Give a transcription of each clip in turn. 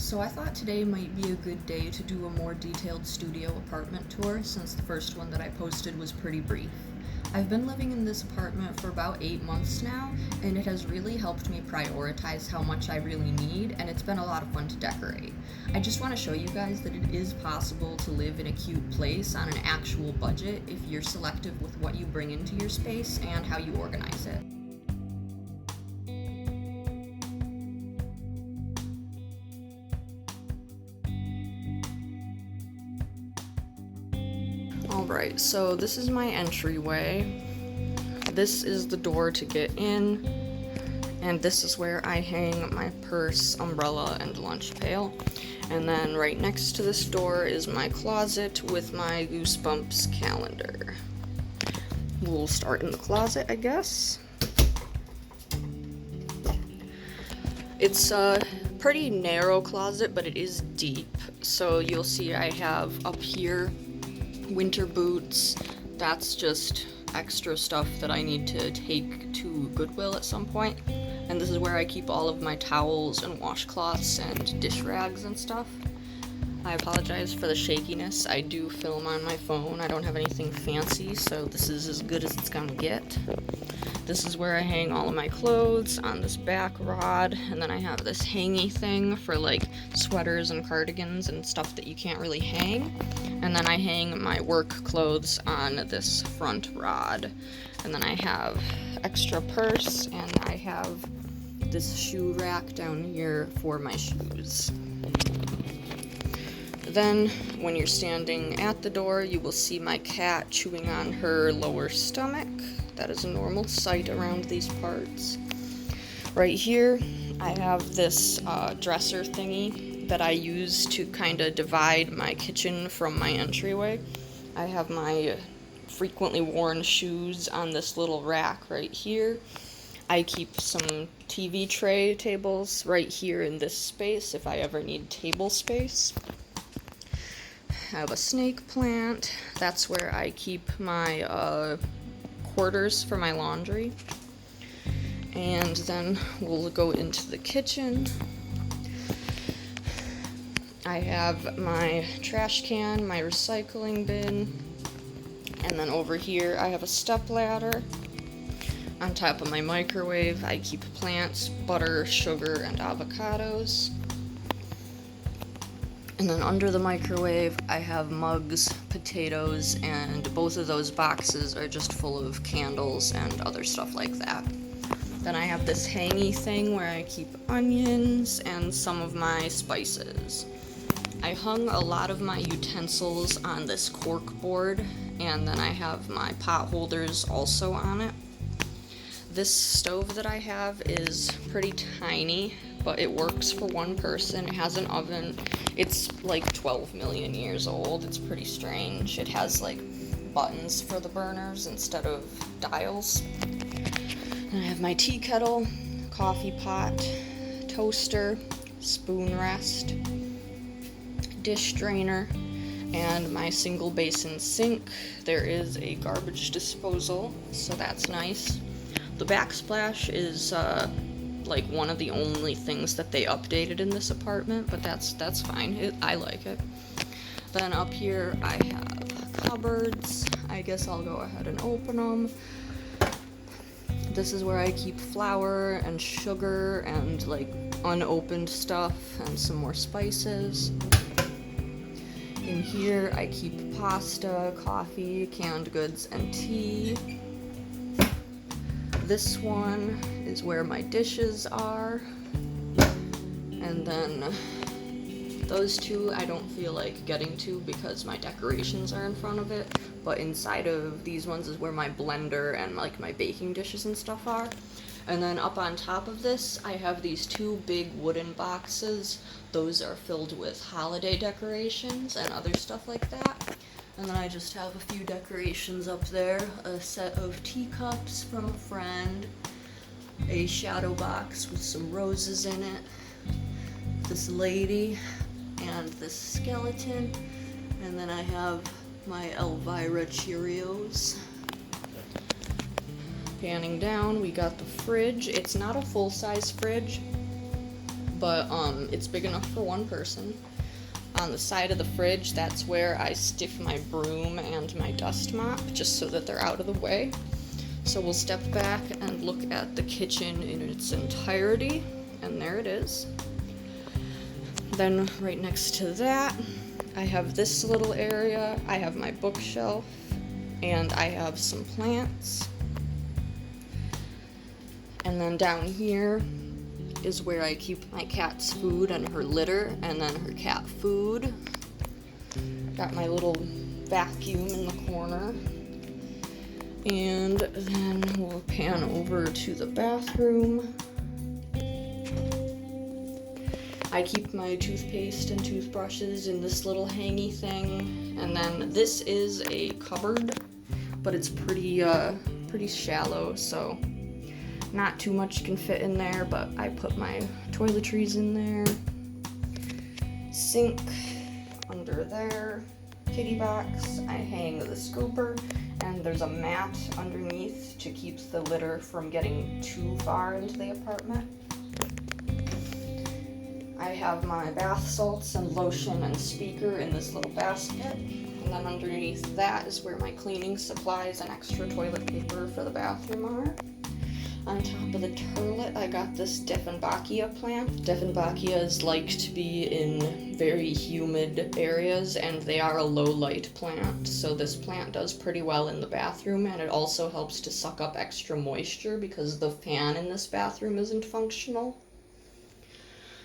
So I thought today might be a good day to do a more detailed studio apartment tour since the first one that I posted was pretty brief. I've been living in this apartment for about 8 months now, and it has really helped me prioritize how much I really need, and it's been a lot of fun to decorate. I just want to show you guys that it is possible to live in a cute place on an actual budget if you're selective with what you bring into your space and how you organize it. Alright, so this is my entryway. This is the door to get in, and this is where I hang my purse, umbrella, and lunch pail. And then right next to this door is my closet with my Goosebumps calendar. We'll start in the closet, I guess. It's a pretty narrow closet, but it is deep. So you'll see I have up here winter boots. That's just extra stuff that I need to take to Goodwill at some point. And this is where I keep all of my towels and washcloths and dish rags and stuff. I apologize for the shakiness. I do film on my phone. I don't have anything fancy, so this is as good as it's gonna get. This is where I hang all of my clothes on this back rod, and then I have this hangy thing for like sweaters and cardigans and stuff that you can't really hang. And then I hang my work clothes on this front rod. And then I have extra purse, and I have this shoe rack down here for my shoes. Then, when you're standing at the door, you will see my cat chewing on her lower stomach. That is a normal sight around these parts. Right here, I have this dresser thingy that I use to kind of divide my kitchen from my entryway. I have my frequently worn shoes on this little rack right here. I keep some TV tray tables right here in this space if I ever need table space. I have a snake plant. That's where I keep my quarters for my laundry. And then we'll go into the kitchen. I have my trash can, my recycling bin, and then over here I have a step ladder. On top of my microwave, I keep plants, butter, sugar, and avocados. And then under the microwave, I have mugs, potatoes, and both of those boxes are just full of candles and other stuff like that. Then I have this hangy thing where I keep onions and some of my spices. I hung a lot of my utensils on this cork board, and then I have my pot holders also on it. This stove that I have is pretty tiny, but it works for one person. It has an oven. It's like 12 million years old. It's pretty strange. It has like buttons for the burners instead of dials. And I have my tea kettle, coffee pot, toaster, spoon rest, dish drainer, and my single basin sink. There is a garbage disposal, so that's nice. The backsplash is like one of the only things that they updated in this apartment, but that's fine. I like it. Then up here I have cupboards. I guess I'll go ahead and open them. This is where I keep flour and sugar and like unopened stuff and some more spices. In here I keep pasta, coffee, canned goods, and tea. This one is where my dishes are. And then those two I don't feel like getting to because my decorations are in front of it. But inside of these ones is where my blender and like my baking dishes and stuff are. And then up on top of this, I have these two big wooden boxes. Those are filled with holiday decorations and other stuff like that. And then I just have a few decorations up there. A set of teacups from a friend. A shadow box with some roses in it. This lady and this skeleton. And then I have my Elvira Cheerios. Panning down, we got the fridge. It's not a full-size fridge, but it's big enough for one person. On the side of the fridge, that's where I stick my broom and my dust mop, just so that they're out of the way. So we'll step back and look at the kitchen in its entirety, and there it is. Then right next to that, I have this little area. I have my bookshelf, and I have some plants. And then down here is where I keep my cat's food and her litter, and then her cat food. Got my little vacuum in the corner. And then we'll pan over to the bathroom. I keep my toothpaste and toothbrushes in this little hangy thing. And then this is a cupboard, but it's pretty shallow, so not too much can fit in there, but I put my toiletries in there. Sink under there. Kitty box, I hang the scooper, and there's a mat underneath to keep the litter from getting too far into the apartment. I have my bath salts and lotion and speaker in this little basket, and then underneath that is where my cleaning supplies and extra toilet paper for the bathroom are. On top of the toilet, I got this Dieffenbachia plant. Dieffenbachias like to be in very humid areas, and they are a low-light plant, so this plant does pretty well in the bathroom, and it also helps to suck up extra moisture because the fan in this bathroom isn't functional.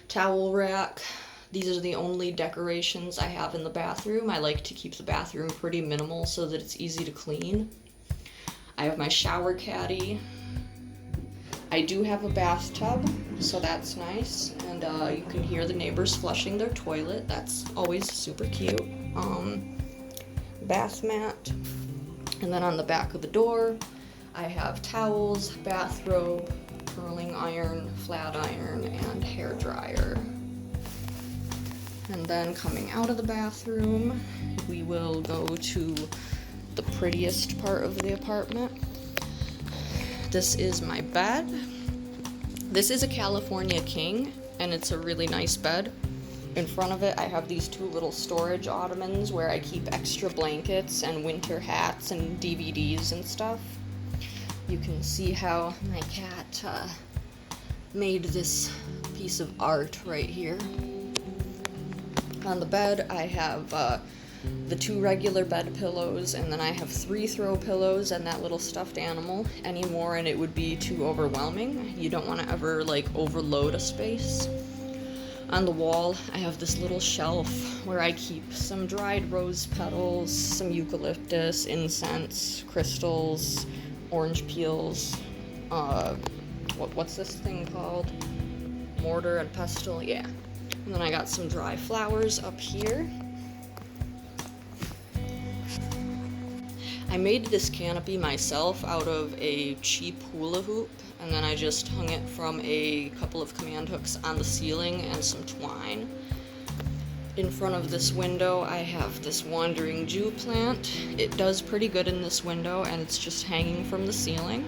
Towel rack. These are the only decorations I have in the bathroom. I like to keep the bathroom pretty minimal so that it's easy to clean. I have my shower caddy. I do have a bathtub, so that's nice, and you can hear the neighbors flushing their toilet. That's always super cute. Bath mat, and then on the back of the door, I have towels, bathrobe, curling iron, flat iron, and hair dryer. And then coming out of the bathroom, we will go to the prettiest part of the apartment. This is my bed. This is a California King, and it's a really nice bed. In front of it, I have these two little storage ottomans where I keep extra blankets and winter hats and DVDs and stuff. You can see how my cat made this piece of art right here. On the bed, I have the two regular bed pillows, and then I have 3 throw pillows and that little stuffed animal. Any more and it would be too overwhelming. You don't want to ever overload a space. On the wall, I have this little shelf where I keep some dried rose petals, some eucalyptus, incense, crystals, orange peels, what's this thing called? Mortar and pestle, yeah. And then I got some dry flowers up here. I made this canopy myself out of a cheap hula hoop, and then I just hung it from a couple of command hooks on the ceiling and some twine. In front of this window, I have this wandering Jew plant. It does pretty good in this window, and it's just hanging from the ceiling.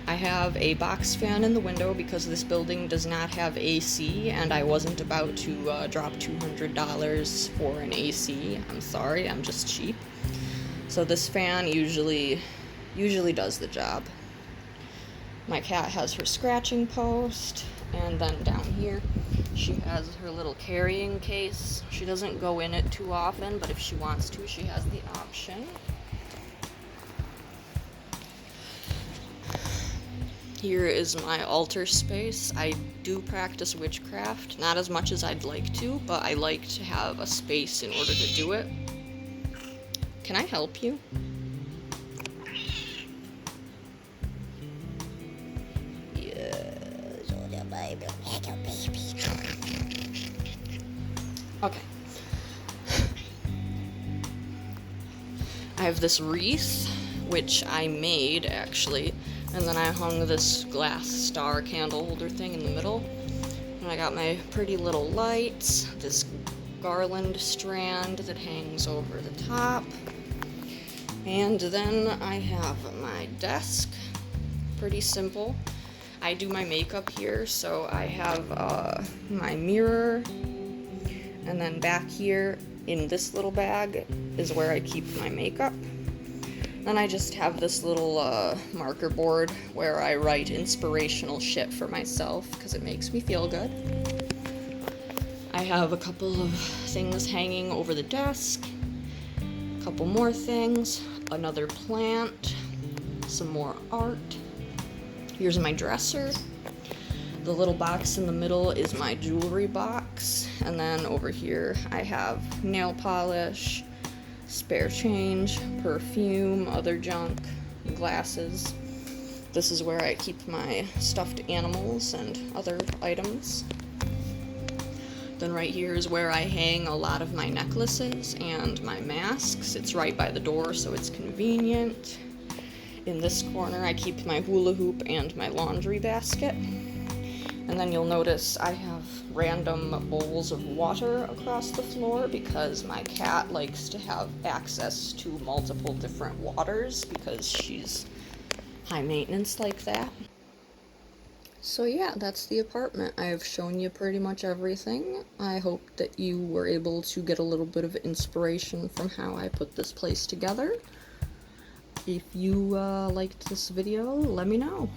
I have a box fan in the window because this building does not have AC, and I wasn't about to drop $200 for an AC. I'm sorry, I'm just cheap. So this fan usually does the job. My cat has her scratching post, and then down here she has her little carrying case. She doesn't go in it too often, but if she wants to, she has the option. Here is my altar space. I do practice witchcraft, not as much as I'd like to, but I like to have a space in order to do it. Can I help you? Okay. I have this wreath, which I made actually, and then I hung this glass star candle holder thing in the middle. And I got my pretty little lights, this garland strand that hangs over the top. And then I have my desk, pretty simple. I do my makeup here, so I have my mirror, and then back here in this little bag is where I keep my makeup. Then I just have this little marker board where I write inspirational shit for myself because it makes me feel good. I have a couple of things hanging over the desk, a couple more things, another plant, some more art. Here's my dresser. The little box in the middle is my jewelry box, and then over here I have nail polish, spare change, perfume, other junk, glasses. This is where I keep my stuffed animals and other items. Then right here is where I hang a lot of my necklaces and my masks. It's right by the door, so it's convenient. In this corner I keep my hula hoop and my laundry basket. And then you'll notice I have random bowls of water across the floor because my cat likes to have access to multiple different waters because she's high maintenance like that. So yeah, that's the apartment. I've shown you pretty much everything. I hope that you were able to get a little bit of inspiration from how I put this place together. If you liked this video, let me know.